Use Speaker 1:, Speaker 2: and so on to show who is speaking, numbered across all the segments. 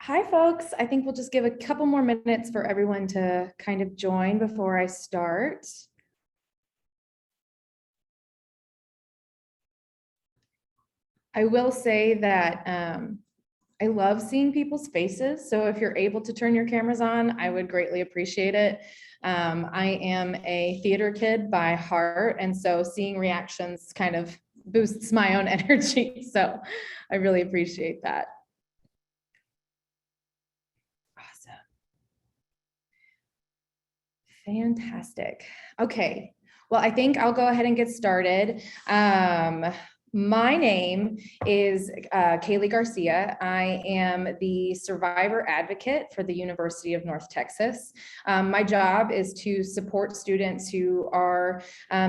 Speaker 1: Hi, folks. I think we'll just give a couple more minutes for everyone to kind of join before I start. I will say that I love seeing people's faces. So if you're able to turn your cameras on, I would greatly appreciate it. I am a theater kid by heart, and so seeing reactions kind of boosts my own energy. So I really appreciate that. Awesome. Fantastic. Okay. Well, I think I'll go ahead and get started. My name is Kaylee Garcia. I am the survivor advocate for the University of North Texas. My job is to support students who are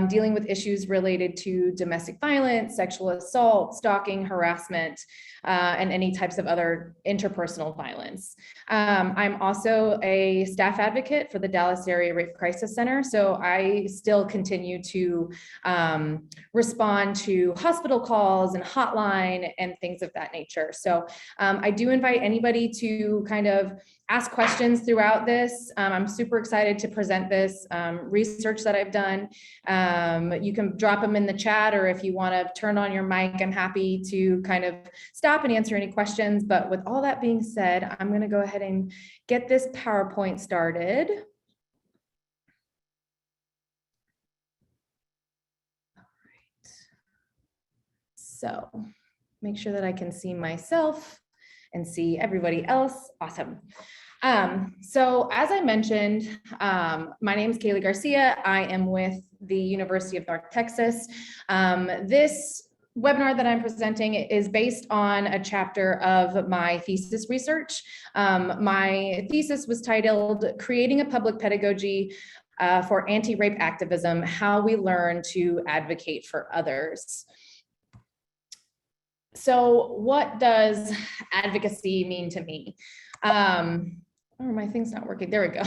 Speaker 1: dealing with issues related to domestic violence, sexual assault, stalking, harassment, and any types of other interpersonal violence. I'm also a staff advocate for the Dallas Area Rape Crisis Center. So I still continue to respond to hospital calls and hotline and things of that nature. So I do invite anybody to kind of ask questions throughout this. I'm super excited to present this research that I've done. You can drop them in the chat, or if you want to turn on your mic, I'm happy to kind of stop and answer any questions. But with all that being said, I'm going to go ahead and get this PowerPoint started. So make sure that I can see myself and see everybody else. Awesome. So as I mentioned, my name is Kaylee Garcia. I am with the University of North Texas. This webinar that I'm presenting is based on a chapter of my thesis research. My thesis was titled Creating a Public Pedagogy for Anti-Rape Activism, How We Learn to Advocate for Others. So what does advocacy mean to me? Oh, my thing's not working. There we go.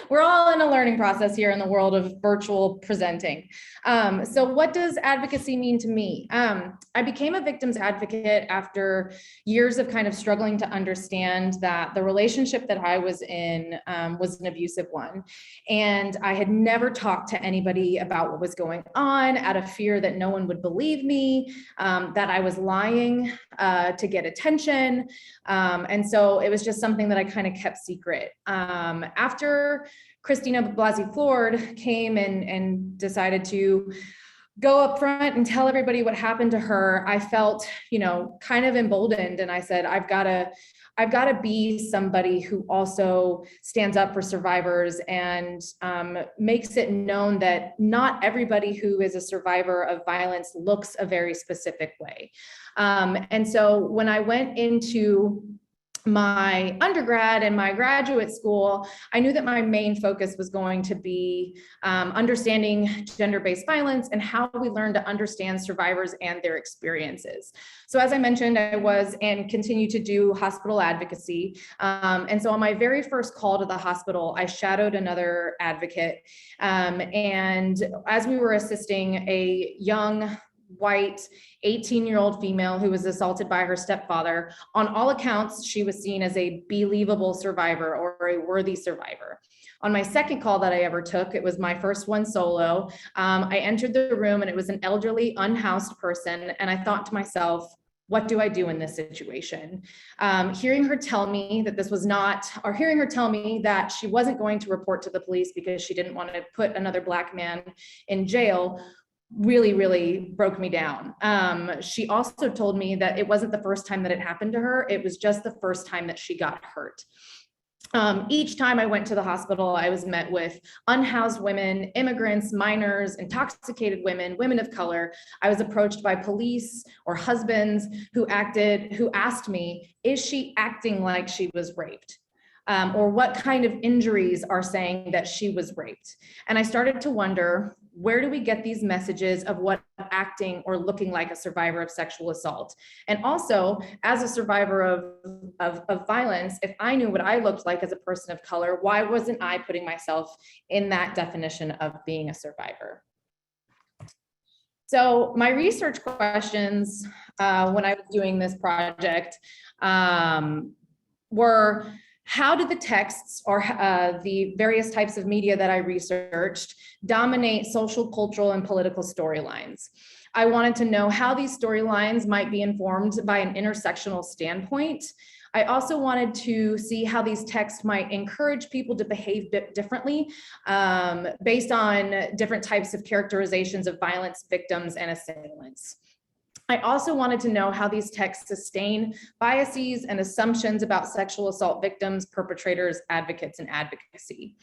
Speaker 1: We're all in a learning process here in the world of virtual presenting. So what does advocacy mean to me? I became a victim's advocate after years of kind of struggling to understand that the relationship that I was in was an abusive one. And I had never talked to anybody about what was going on out of fear that no one would believe me, that I was lying to get attention. And so it was just something that I kind of kept secret. After Christina Blasey Ford came and decided to go up front and tell everybody what happened to her, I felt, kind of emboldened. And I said, I've got to be somebody who also stands up for survivors and makes it known that not everybody who is a survivor of violence looks a very specific way. And so when I went into my undergrad and my graduate school, I knew that my main focus was going to be understanding gender-based violence and how we learn to understand survivors and their experiences. So as I mentioned, I was and continue to do hospital advocacy. And so on my very first call to the hospital, I shadowed another advocate. And as we were assisting a young white 18-year-old female who was assaulted by her stepfather, on all accounts, she was seen as a believable survivor or a worthy survivor. On my second call that I ever took, it was my first one solo. I entered the room and it was an elderly, unhoused person. And I thought to myself, what do I do in this situation? Hearing her tell me that this was not, or hearing her tell me that she wasn't going to report to the police because she didn't want to put another Black man in jail, really broke me down. She also told me that it wasn't the first time that it happened to her. It was just the first time that she got hurt. Each time I went to the hospital, I was met with unhoused women, immigrants, minors, intoxicated women, women of color. I was approached by police or husbands who asked me, is she acting like she was raped? Or what kind of injuries are saying that she was raped? And I started to wonder, where do we get these messages of what acting or looking like a survivor of sexual assault? And also, as a survivor of violence, if I knew what I looked like as a person of color, why wasn't I putting myself in that definition of being a survivor? So my research questions when I was doing this project were, how did the texts or the various types of media that I researched dominate social, cultural, and political storylines? I wanted to know how these storylines might be informed by an intersectional standpoint. I also wanted to see how these texts might encourage people to behave differently based on different types of characterizations of violence, victims, and assailants. I also wanted to know how these texts sustain biases and assumptions about sexual assault victims, perpetrators, advocates, and advocacy.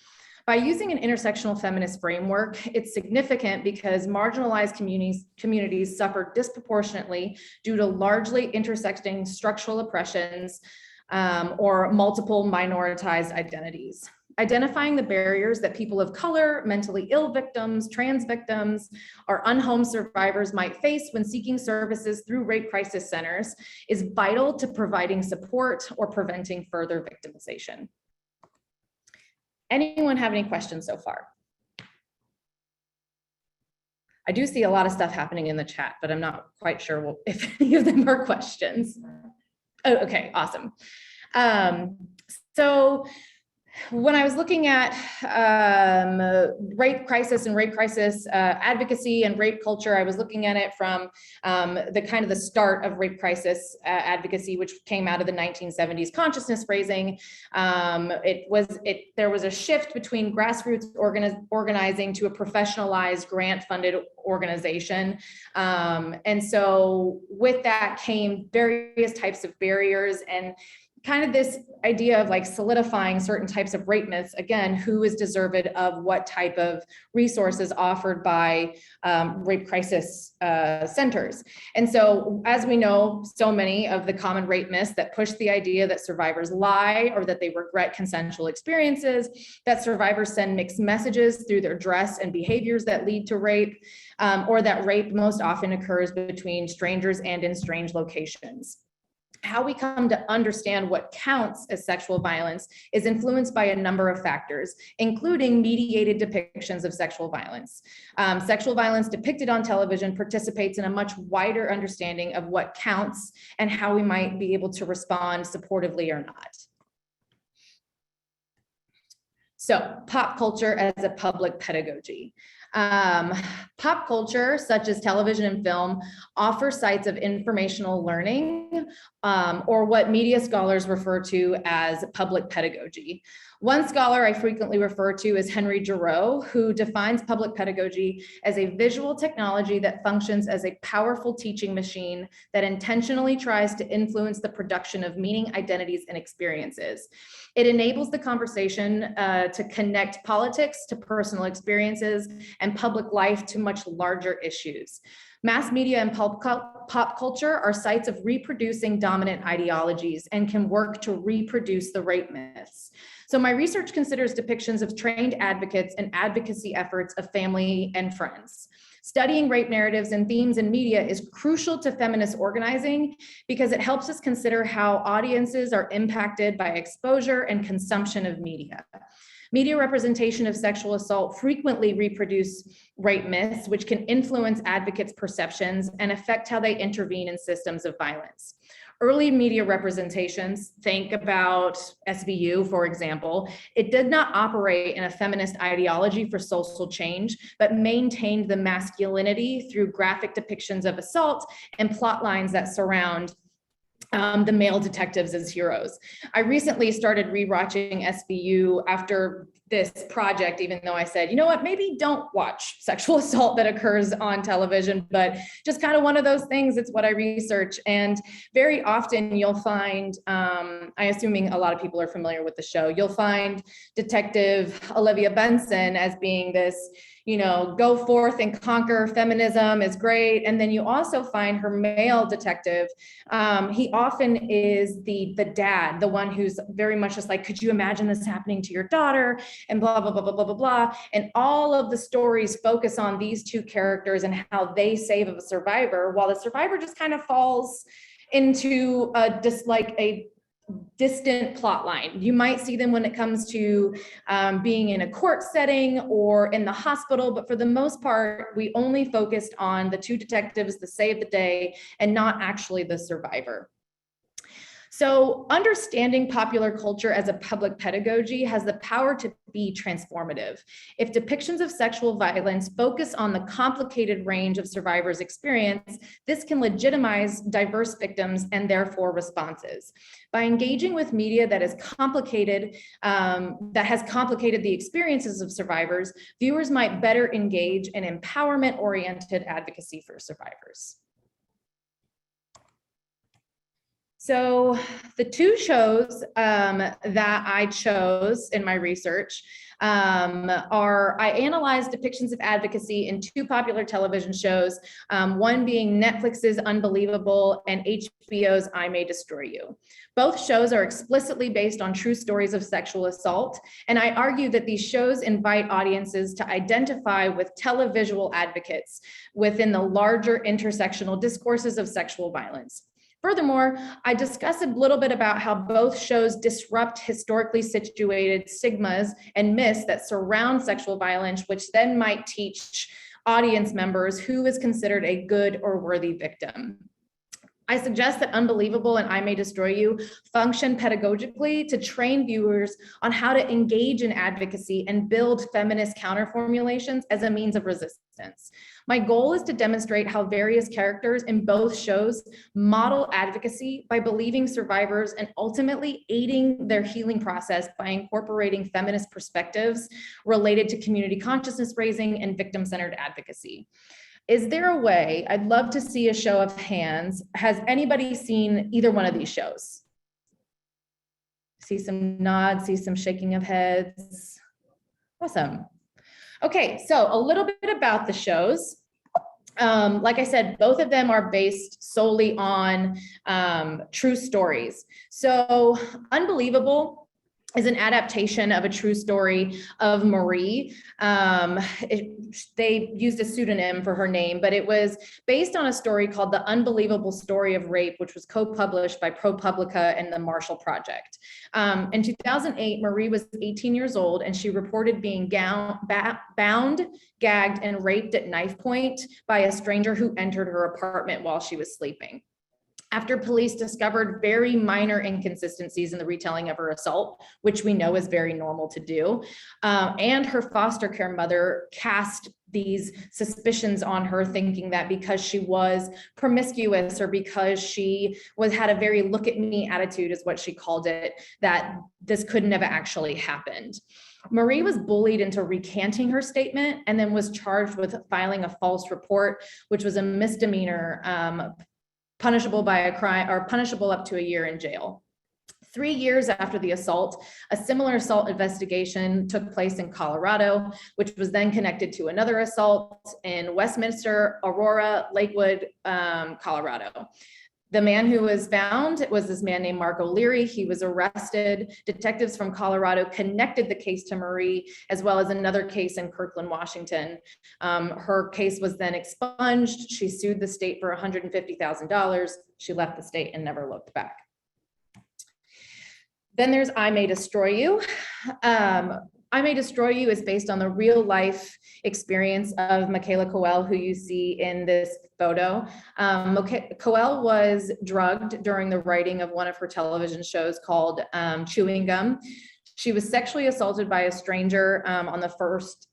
Speaker 1: By using an intersectional feminist framework, it's significant because marginalized communities suffer disproportionately due to largely intersecting structural oppressions or multiple minoritized identities. Identifying the barriers that people of color, mentally ill victims, trans victims, or unhomed survivors might face when seeking services through rape crisis centers is vital to providing support or preventing further victimization. Anyone have any questions so far? I do see a lot of stuff happening in the chat, but I'm not quite sure if any of them are questions. Oh, okay, awesome. So when I was looking at rape crisis and rape crisis advocacy and rape culture, I was looking at it from the start of rape crisis advocacy, which came out of the 1970s consciousness raising. There was a shift between grassroots organizing to a professionalized grant-funded organization. And so with that came various types of barriers and kind of this idea of like solidifying certain types of rape myths, again, who is deserved of what type of resources offered by rape crisis centers. And so, as we know, so many of the common rape myths that push the idea that survivors lie or that they regret consensual experiences, that survivors send mixed messages through their dress and behaviors that lead to rape, or that rape most often occurs between strangers and in strange locations. How we come to understand what counts as sexual violence is influenced by a number of factors, including mediated depictions of sexual violence. Sexual violence depicted on television participates in a much wider understanding of what counts and how we might be able to respond supportively or not. So, pop culture as a public pedagogy. Pop culture, such as television and film, offer sites of informational learning, or what media scholars refer to as public pedagogy. One scholar I frequently refer to is Henry Giroux, who defines public pedagogy as a visual technology that functions as a powerful teaching machine that intentionally tries to influence the production of meaning, identities, and experiences. It enables the conversation to connect politics to personal experiences and public life to much larger issues. Mass media and pop culture are sites of reproducing dominant ideologies and can work to reproduce the rape myths. So my research considers depictions of trained advocates and advocacy efforts of family and friends. Studying rape narratives and themes in media is crucial to feminist organizing because it helps us consider how audiences are impacted by exposure and consumption of media. Media representation of sexual assault frequently reproduce rape myths, which can influence advocates' perceptions and affect how they intervene in systems of violence. Early media representations, think about SVU, for example, it did not operate in a feminist ideology for social change, but maintained the masculinity through graphic depictions of assault and plot lines that surround the male detectives as heroes. I recently started rewatching SVU after this project, even though I said, you know what, maybe don't watch sexual assault that occurs on television, but just kind of one of those things, it's what I research. And very often you'll find, I'm assuming a lot of people are familiar with the show, you'll find Detective Olivia Benson as being this, you know, go forth and conquer, feminism is great. And then you also find her male detective. He often is the dad, the one who's very much just like, could you imagine this happening to your daughter? And blah, blah, blah, blah, blah, blah, blah. And all of the stories focus on these two characters and how they save a survivor, while the survivor just kind of falls into just like a distant plot line. You might see them when it comes to being in a court setting or in the hospital, but for the most part, we only focused on the two detectives that saved the day and not actually the survivor. So understanding popular culture as a public pedagogy has the power to be transformative. If depictions of sexual violence focus on the complicated range of survivors' experience, this can legitimize diverse victims and therefore responses. By engaging with media that is complicated, that has complicated the experiences of survivors, viewers might better engage in empowerment-oriented advocacy for survivors. So the two shows that I chose in my research I analyzed depictions of advocacy in two popular television shows, one being Netflix's Unbelievable and HBO's I May Destroy You. Both shows are explicitly based on true stories of sexual assault, and I argue that these shows invite audiences to identify with televisual advocates within the larger intersectional discourses of sexual violence. Furthermore, I discuss a little bit about how both shows disrupt historically situated stigmas and myths that surround sexual violence, which then might teach audience members who is considered a good or worthy victim. I suggest that Unbelievable and I May Destroy You function pedagogically to train viewers on how to engage in advocacy and build feminist counterformulations as a means of resistance. My goal is to demonstrate how various characters in both shows model advocacy by believing survivors and ultimately aiding their healing process by incorporating feminist perspectives related to community consciousness raising and victim-centered advocacy. Is there a way, I'd love to see a show of hands, has anybody seen either one of these shows? See some nods, see some shaking of heads. Awesome. Okay, so a little bit about the shows. Like I said, both of them are based solely on true stories. So Unbelievable is an adaptation of a true story of Marie. They used a pseudonym for her name, but it was based on a story called The Unbelievable Story of Rape, which was co-published by ProPublica and the Marshall Project. In 2008, Marie was 18 years old, and she reported being bound, gagged, and raped at knife point by a stranger who entered her apartment while she was sleeping. After police discovered very minor inconsistencies in the retelling of her assault, which we know is very normal to do, and her foster care mother cast these suspicions on her, thinking that because she was promiscuous or because she had a very look at me attitude, is what she called it, that this couldn't have actually happened. Marie was bullied into recanting her statement and then was charged with filing a false report, which was a misdemeanor, punishable by a crime or punishable up to a year in jail. 3 years after the assault, a similar assault investigation took place in Colorado, which was then connected to another assault in Westminster, Aurora, Lakewood, Colorado. The man who was found was this man named Mark O'Leary. He was arrested. Detectives from Colorado connected the case to Marie, as well as another case in Kirkland, Washington. Her case was then expunged. She sued the state for $150,000. She left the state and never looked back. Then there's I May Destroy You. I May Destroy You is based on the real life experience of Michaela Coel, who you see in this photo. Coel was drugged during the writing of one of her television shows called Chewing Gum. She was sexually assaulted by a stranger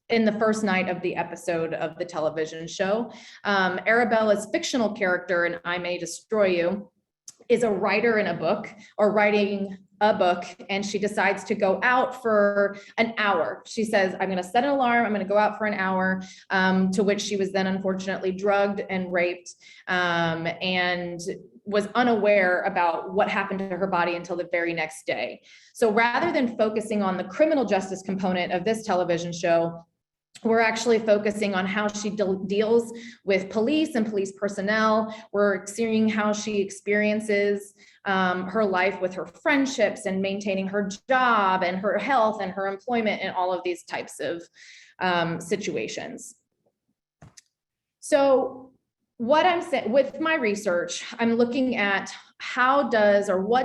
Speaker 1: in the first night of the episode of the television show. Arabella's fictional character in I May Destroy You is a writer in a book, or writing a book, and she decides to go out for an hour. She says, I'm going to set an alarm, I'm going to go out for an hour, to which she was then unfortunately drugged and raped, and was unaware about what happened to her body until the very next day. So rather than focusing on the criminal justice component of this television show, we're actually focusing on how she deals with police and police personnel. We're seeing how she experiences her life with her friendships and maintaining her job and her health and her employment and all of these types of situations. So what I'm saying with my research, I'm looking at what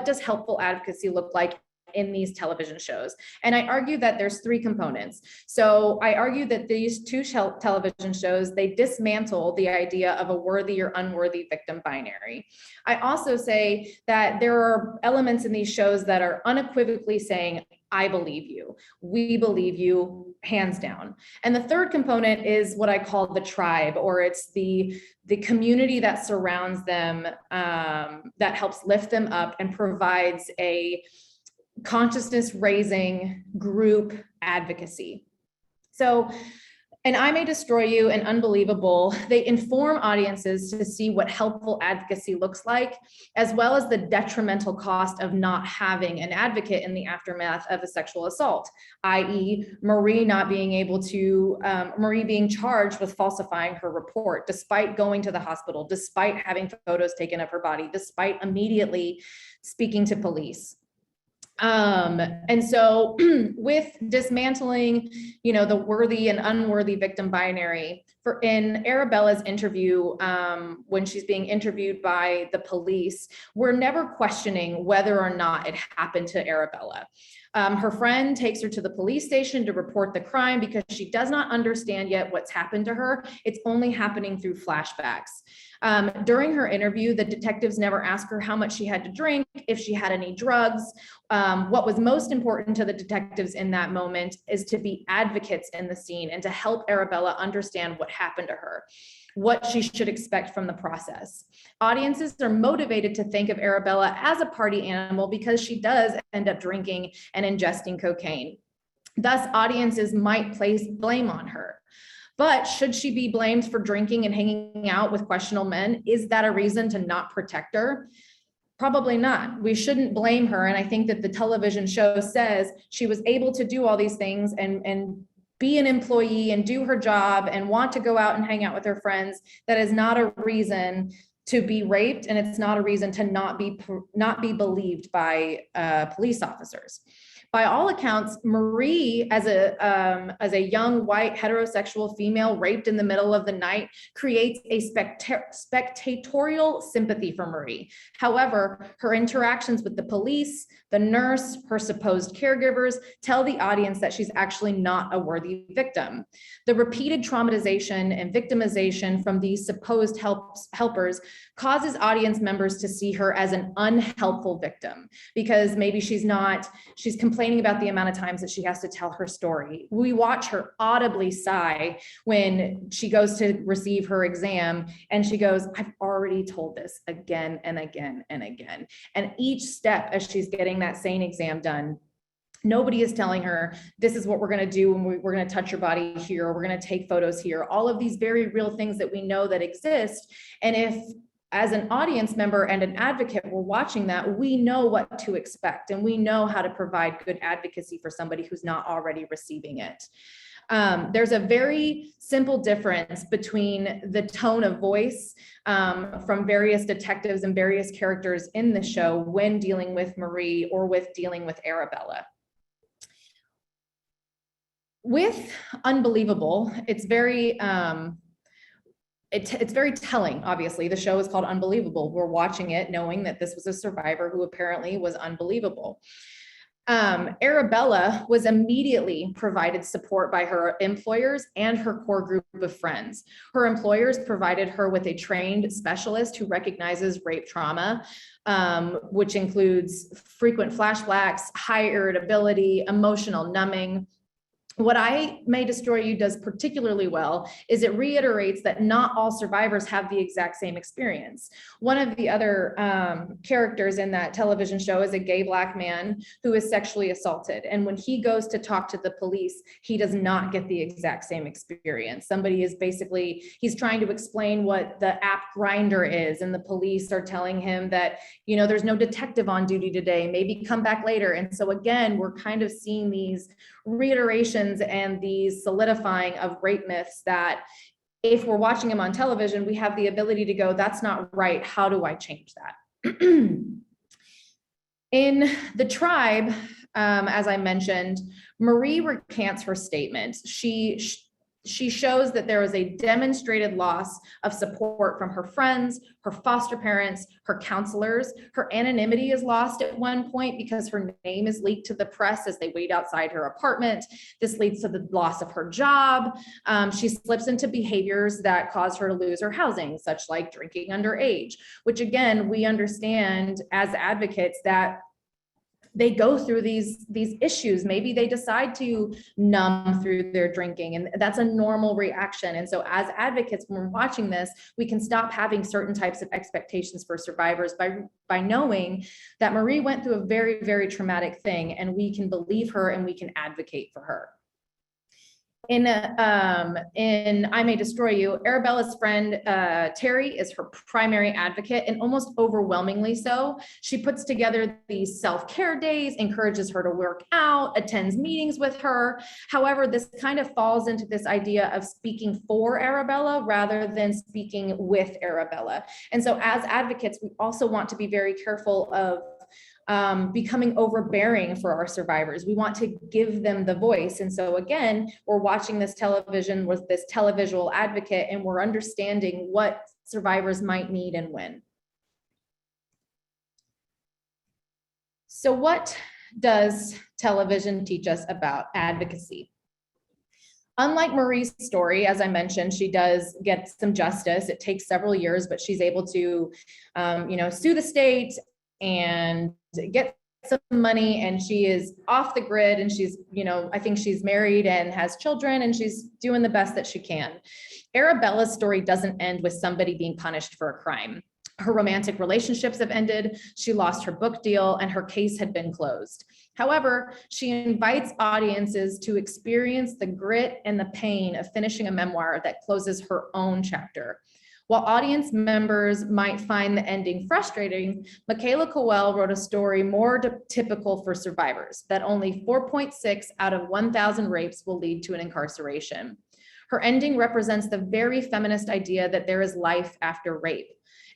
Speaker 1: does helpful advocacy look like in these television shows. And I argue that there's three components. So I argue that these two television shows, they dismantle the idea of a worthy or unworthy victim binary. I also say that there are elements in these shows that are unequivocally saying, I believe you, we believe you, hands down. And the third component is what I call the tribe, or it's the community that surrounds them, that helps lift them up and provides a consciousness raising group advocacy. So, and I May Destroy You and Unbelievable, they inform audiences to see what helpful advocacy looks like, as well as the detrimental cost of not having an advocate in the aftermath of a sexual assault, i.e. Marie not being able to, Marie being charged with falsifying her report, despite going to the hospital, despite having photos taken of her body, despite immediately speaking to police. And so with dismantling, the worthy and unworthy victim binary, in Arabella's interview, when she's being interviewed by the police, we're never questioning whether or not it happened to Arabella. Her friend takes her to the police station to report the crime because she does not understand yet what's happened to her. It's only happening through flashbacks. During her interview, the detectives never asked her how much she had to drink, if she had any drugs. What was most important to the detectives in that moment is to be advocates in the scene and to help Arabella understand what happened to her, what she should expect from the process. Audiences are motivated to think of Arabella as a party animal because she does end up drinking and ingesting cocaine. Thus, audiences might place blame on her. But should she be blamed for drinking and hanging out with questionable men? Is that a reason to not protect her? Probably not. We shouldn't blame her. And I think that the television show says she was able to do all these things and be an employee and do her job and want to go out and hang out with her friends. That is not a reason to be raped, and it's not a reason to not be believed by police officers. By all accounts, Marie, as a young white heterosexual female raped in the middle of the night, creates a spectatorial sympathy for Marie. However, her interactions with the police, the nurse, her supposed caregivers tell the audience that she's actually not a worthy victim. The repeated traumatization and victimization from these supposed helpers causes audience members to see her as an unhelpful victim because maybe she's complaining about the amount of times that she has to tell her story. We watch her audibly sigh when she goes to receive her exam and she goes, I've already told this again and again and again. And each step as she's getting that same exam done, nobody is telling her, this is what we're going to do when we're going to touch your body here, or we're going to take photos here, all of these very real things that we know that exist. And if as an audience member and an advocate, we're watching that, we know what to expect and we know how to provide good advocacy for somebody who's not already receiving it. There's a very simple difference between the tone of voice from various detectives and various characters in the show when dealing with Marie or with dealing with Arabella. With Unbelievable, it's very it's very telling. Obviously, the show is called Unbelievable. We're watching it knowing that this was a survivor who apparently was unbelievable. Arabella was immediately provided support by her employers and her core group of friends. Her employers provided her with a trained specialist who recognizes rape trauma, which includes frequent flashbacks, high irritability, emotional numbing. What I May Destroy You does particularly well is it reiterates that not all survivors have the exact same experience. One of the other characters in that television show is a gay Black man who is sexually assaulted. And when he goes to talk to the police, he does not get the exact same experience. Somebody is basically, he's trying to explain what the app Grindr is, and the police are telling him that, you know, there's no detective on duty today, maybe come back later. And so again, we're kind of seeing these reiterations and these solidifying of rape myths that if we're watching them on television, we have the ability to go, that's not right. How do I change that? In The Tribe, as I mentioned, Marie recants her statement. She She shows that there was a demonstrated loss of support from her friends, her foster parents, her counselors. Her anonymity is lost at one point because her name is leaked to the press as they wait outside her apartment. This leads to the loss of her job. She slips into behaviors that cause her to lose her housing, such like drinking underage, which again, we understand as advocates that they go through these issues. Maybe they decide to numb through their drinking, and that's a normal reaction. And so as advocates, when we're watching this, we can stop having certain types of expectations for survivors by knowing that Marie went through a very, very traumatic thing, and we can believe her and we can advocate for her. In I May Destroy You, Arabella's friend Terry is her primary advocate, and almost overwhelmingly so. She puts together these self-care days, encourages her to work out, attends meetings with her. However, this kind of falls into this idea of speaking for Arabella rather than speaking with Arabella. And so as advocates, we also want to be very careful of becoming overbearing for our survivors. We want to give them the voice. And so again, we're watching this television with this televisual advocate, and we're understanding what survivors might need and when. So what does television teach us about advocacy? Unlike Marie's story, as I mentioned, she does get some justice. It takes several years, but she's able to, sue the state and get some money, and she is off the grid, and she's, I think she's married and has children, and she's doing the best that she can. Arabella's story doesn't end with somebody being punished for a crime. Her romantic relationships have ended, she lost her book deal, and her case had been closed. However, she invites audiences to experience the grit and the pain of finishing a memoir that closes her own chapter. While audience members might find the ending frustrating, Michaela Coel wrote a story more typical for survivors, that only 4.6 out of 1,000 rapes will lead to an incarceration. Her ending represents the very feminist idea that there is life after rape,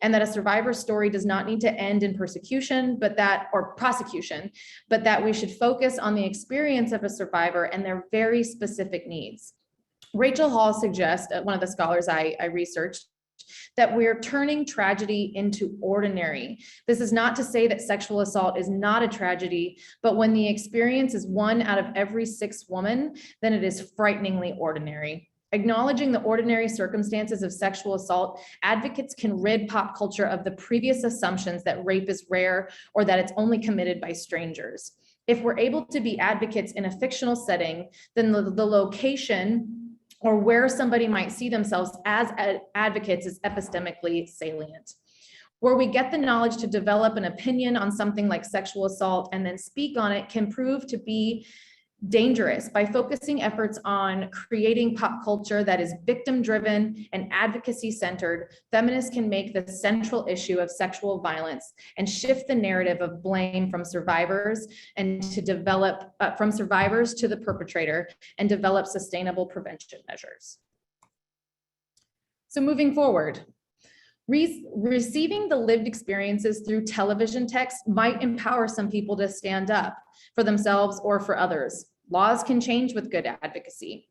Speaker 1: and that a survivor's story does not need to end in prosecution, but that we should focus on the experience of a survivor and their very specific needs. Rachel Hall suggests, one of the scholars I researched, that we're turning tragedy into ordinary. This is not to say that sexual assault is not a tragedy, but when the experience is 1 out of every 6 women, then it is frighteningly ordinary. Acknowledging the ordinary circumstances of sexual assault, advocates can rid pop culture of the previous assumptions that rape is rare or that it's only committed by strangers. If we're able to be advocates in a fictional setting, then the location or where somebody might see themselves as advocates is epistemically salient. Where we get the knowledge to develop an opinion on something like sexual assault and then speak on it can prove to be dangerous. By focusing efforts on creating pop culture that is victim-driven and advocacy-centered, feminists can make the central issue of sexual violence and shift the narrative of blame from survivors and to develop from survivors to the perpetrator and develop sustainable prevention measures. So moving forward, receiving the lived experiences through television text might empower some people to stand up for themselves or for others. Laws can change with good advocacy.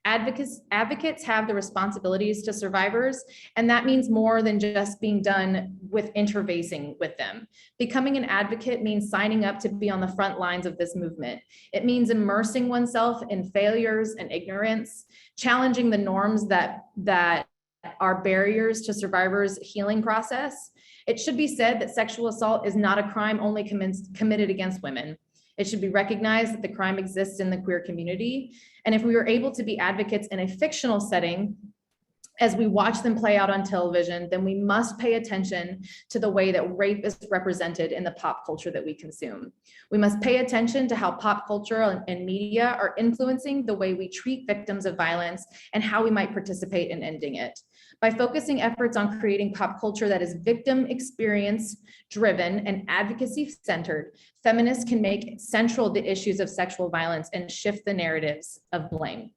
Speaker 1: Advocates have the responsibilities to survivors, and that means more than just being done with interfacing with them. Becoming an advocate means signing up to be on the front lines of this movement. It means immersing oneself in failures and ignorance, challenging the norms that are barriers to survivors' healing process. It should be said that sexual assault is not a crime only committed against women. It should be recognized that the crime exists in the queer community. And if we were able to be advocates in a fictional setting, as we watch them play out on television, then we must pay attention to the way that rape is represented in the pop culture that we consume. We must pay attention to how pop culture and media are influencing the way we treat victims of violence and how we might participate in ending it. By focusing efforts on creating pop culture that is victim experience driven and advocacy centered, feminists can make central the issues of sexual violence and shift the narratives of blame.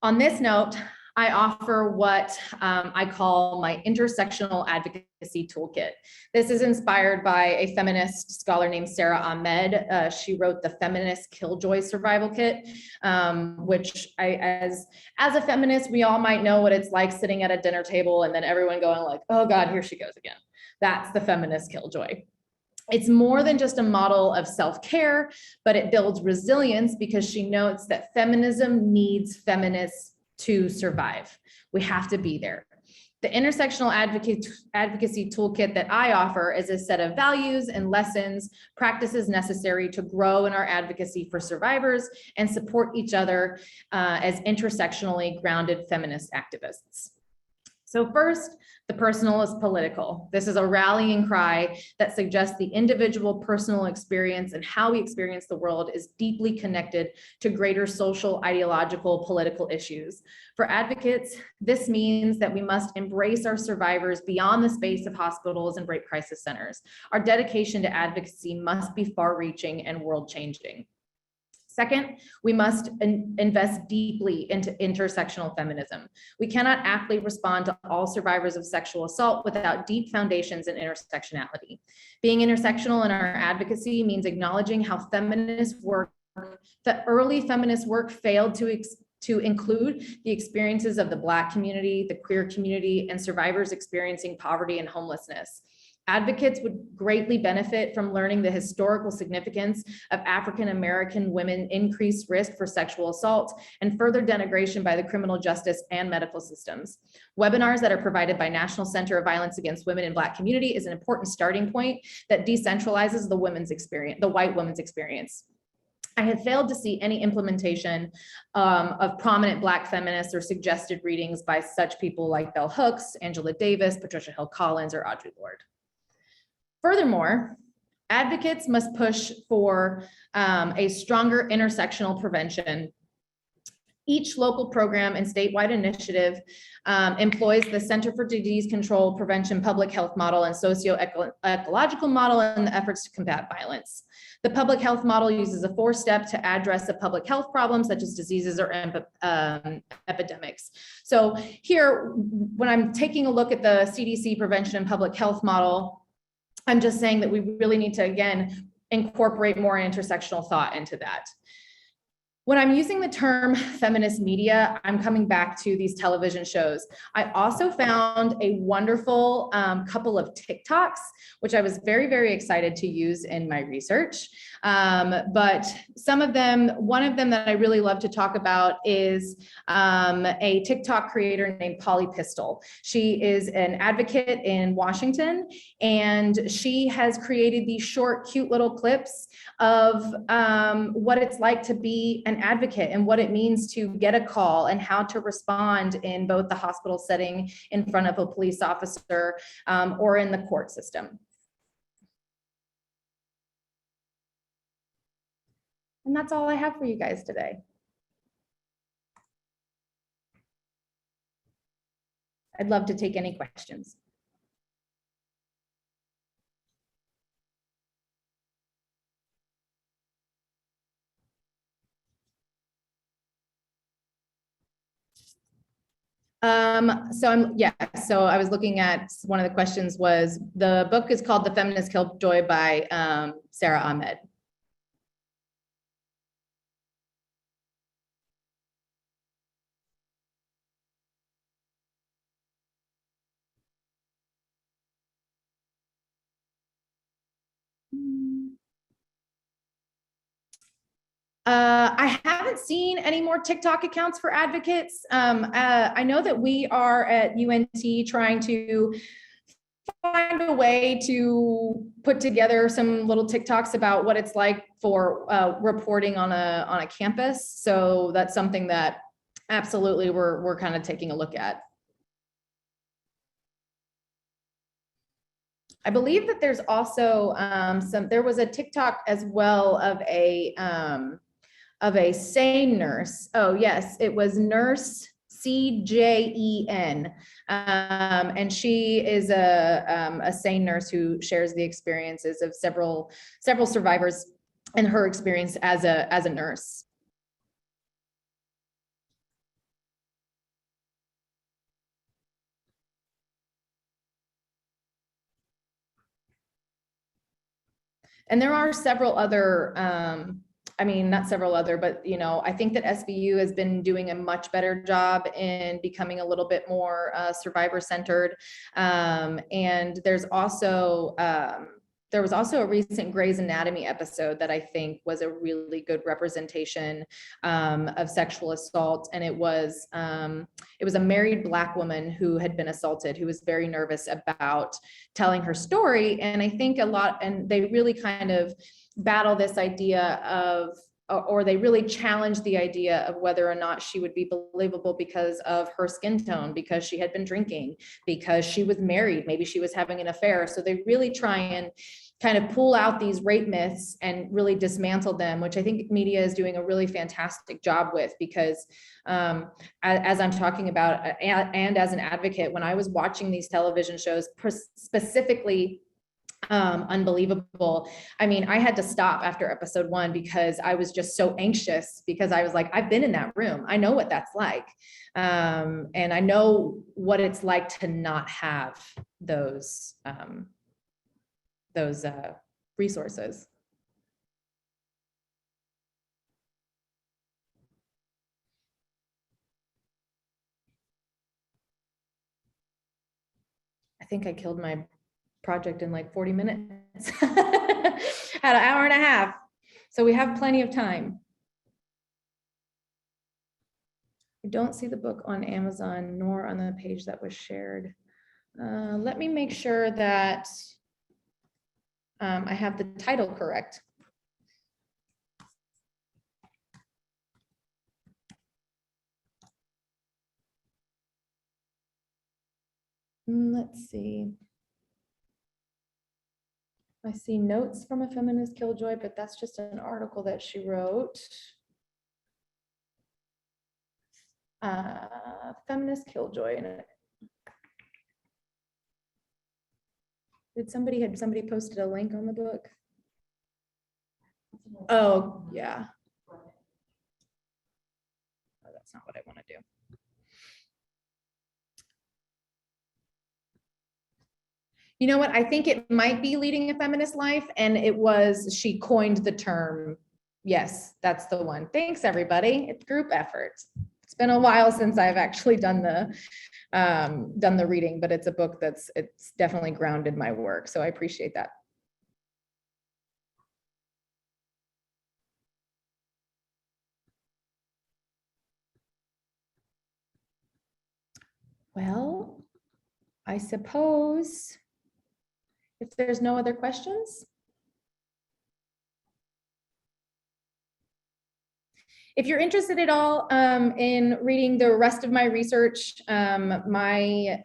Speaker 1: On this note, I offer what I call my intersectional advocacy toolkit. This is inspired by a feminist scholar named Sarah Ahmed. She wrote the Feminist Killjoy Survival Kit, which as a feminist, we all might know what it's like sitting at a dinner table and then everyone going like, oh God, here she goes again. That's the feminist killjoy. It's more than just a model of self-care, but it builds resilience because she notes that feminism needs feminists to survive. We have to be there. The intersectional advocacy toolkit that I offer is a set of values and lessons, practices necessary to grow in our advocacy for survivors and support each other as intersectionally grounded feminist activists. So first, the personal is political. This is a rallying cry that suggests the individual personal experience and how we experience the world is deeply connected to greater social, ideological, political issues. For advocates, this means that we must embrace our survivors beyond the space of hospitals and rape crisis centers. Our dedication to advocacy must be far-reaching and world-changing. Second, we must invest deeply into intersectional feminism. We cannot aptly respond to all survivors of sexual assault without deep foundations in intersectionality. Being intersectional in our advocacy means acknowledging how feminist work, the early feminist work failed to include the experiences of the Black community, the queer community, and survivors experiencing poverty and homelessness. Advocates would greatly benefit from learning the historical significance of African American women increased risk for sexual assault and further denigration by the criminal justice and medical systems. Webinars that are provided by National Center of Violence Against Women in Black Community is an important starting point that decentralizes the women's experience, the white woman's experience. I have failed to see any implementation of prominent Black feminists or suggested readings by such people like Bell Hooks, Angela Davis, Patricia Hill Collins, or Audre Lorde. Furthermore, advocates must push for a stronger intersectional prevention. Each local program and statewide initiative employs the Center for Disease Control, Prevention, Public Health model and socio-ecological model in the efforts to combat violence. The public health model uses a four-step to address a public health problem such as diseases or epidemics. So here, when I'm taking a look at the CDC prevention and public health model, I'm just saying that we really need to, again, incorporate more intersectional thought into that. When I'm using the term feminist media, I'm coming back to these television shows. I also found a wonderful couple of TikToks, which I was very, very excited to use in my research. But some of them, one of them that I really love to talk about is a TikTok creator named Polly Pistol. She is an advocate in Washington, and she has created these short, cute little clips of what it's like to be an advocate and what it means to get a call and how to respond in both the hospital setting in front of a police officer or in the court system. And that's all I have for you guys today. I'd love to take any questions. So I was looking at, one of the questions was, the book is called The Feminist Killjoy by Sarah Ahmed. I haven't seen any more TikTok accounts for advocates. I know that we are at UNT trying to find a way to put together some little TikToks about what it's like for reporting on a campus. So that's something that absolutely we're kind of taking a look at. I believe that there's also there was a TikTok as well of a SANE nurse. Oh yes, it was nurse CJEN. And she is a SANE nurse who shares the experiences of several survivors and her experience as a nurse. And there are several other, I mean, not several other, but, you know, I think that SVU has been doing a much better job in becoming a little bit more survivor centered. And there was also a recent Grey's Anatomy episode that I think was a really good representation of sexual assault. And it was a married Black woman who had been assaulted, who was very nervous about telling her story. And I think and they really kind of battle this idea of, or they really challenge the idea of whether or not she would be believable because of her skin tone, because she had been drinking, because she was married, maybe she was having an affair. So they really try and kind of pull out these rape myths and really dismantle them, which I think media is doing a really fantastic job with, because as I'm talking about, and as an advocate, when I was watching these television shows, specifically Unbelievable, I mean, I had to stop after episode 1 because I was just so anxious, because I was like, I've been in that room. I know what that's like. And I know what it's like to not have those resources. I think I killed my project in like 40 minutes. Had an hour and a half. So we have plenty of time. I don't see the book on Amazon nor on the page that was shared. Let me make sure that I have the title correct. Let's see. I see notes from a feminist killjoy, but that's just an article that she wrote. Feminist killjoy. Had somebody posted a link on the book? Oh, yeah. Oh, that's not what I want to do. You know what? I think it might be Leading a Feminist Life, and she coined the term. Yes, that's the one. Thanks, everybody. It's group effort. It's been a while since I've actually done the reading, but it's a book it's definitely grounded my work. So I appreciate that. Well, I suppose if there's no other questions. If you're interested at all in reading the rest of my research, my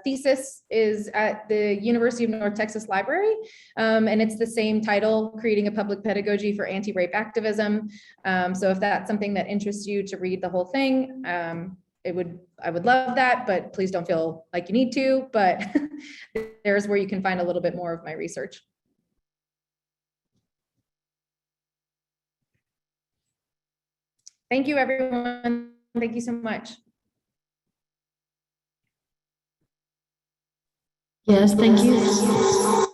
Speaker 1: thesis is at the University of North Texas Library, and it's the same title, Creating a Public Pedagogy for Anti-Rape Activism. So if that's something that interests you to read the whole thing, I would love that, but please don't feel like you need to, but there's where you can find a little bit more of my research. Thank you, everyone. Thank you so much.
Speaker 2: Yes, thank you.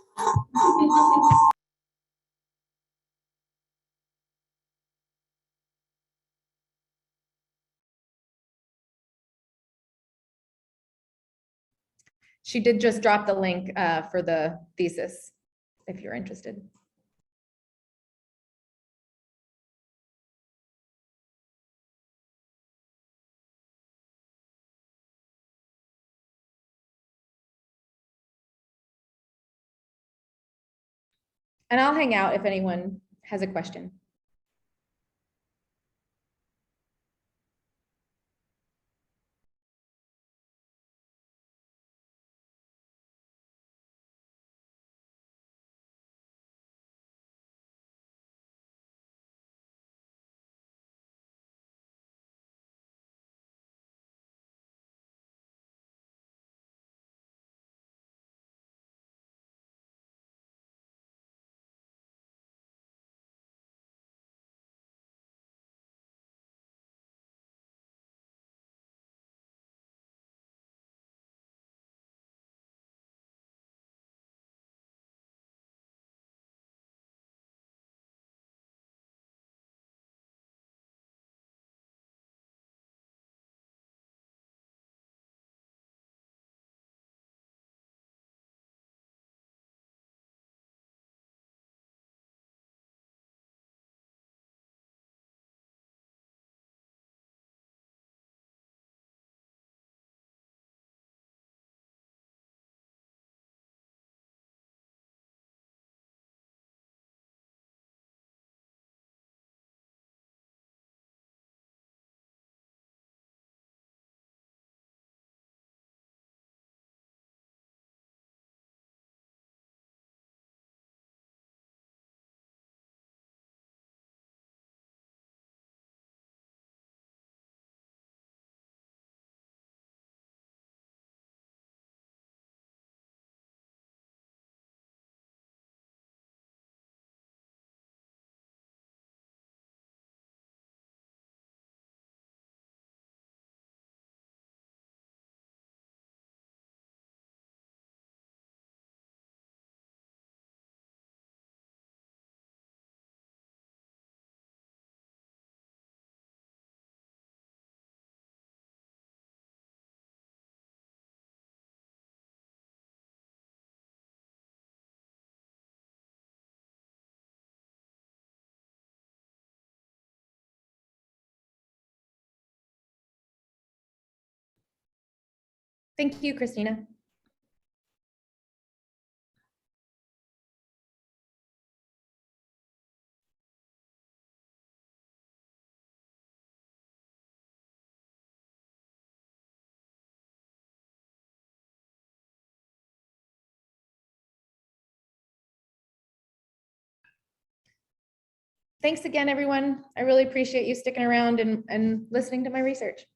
Speaker 1: She did just drop the link for the thesis, if you're interested. And I'll hang out if anyone has a question. Thank you, Christina. Thanks again, everyone. I really appreciate you sticking around and listening to my research.